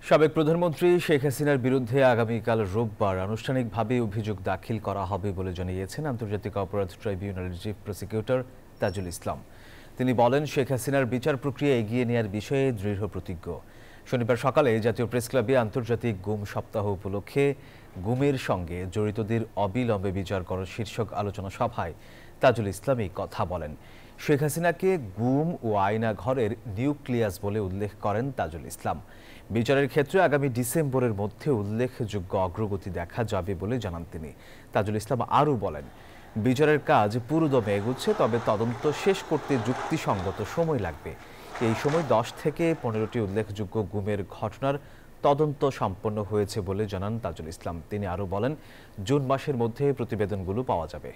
সাবেক প্রধানমন্ত্রী শেখ হাসিনার বিরুদ্ধে আগামীকাল রোববার আনুষ্ঠানিকভাবে অভিযোগ দাখিল করা হবে বলে জানিয়েছেন আন্তর্জাতিক অপরাধ ট্রাইব্যুনালের চিফ প্রসিকিউটর তাজুল ইসলাম। তিনি বলেন, শেখ হাসিনার বিচার প্রক্রিয়া এগিয়ে নেয়ার বিষয়ে দৃঢ় প্রতিজ্ঞ। শনিবার সকালে জাতীয় প্রেসক্লাবে আন্তর্জাতিক গুম সপ্তাহ উপলক্ষে গুমের সঙ্গে জড়িতদের অবিলম্বে বিচার করার শীর্ষক আলোচনা সভায় তাজুল ইসলাম এই কথা বলেন। শেখ হাসিনাকে গুম ও আয়না ঘরের নিউক্লিয়াস বলে উল্লেখ করেন তাজুল ইসলাম। বিচারের ক্ষেত্রে আগামী ডিসেম্বরের মধ্যে উল্লেখযোগ্য অগ্রগতি দেখা যাবে বলে জানান তিনি। তাজুল ইসলাম আরও বলেন, বিচারের কাজ পুরোদমে এগুচ্ছে, তবে তদন্ত শেষ করতে যুক্তিসঙ্গত সময় লাগবে। এই সময় 10 থেকে 15টি উল্লেখযোগ্য গুমের ঘটনার তদন্ত সম্পন্ন হয়েছে বলে জানান তাজুল ইসলাম। তিনি আরও বলেন, জুন মাসের মধ্যে প্রতিবেদনগুলো পাওয়া যাবে।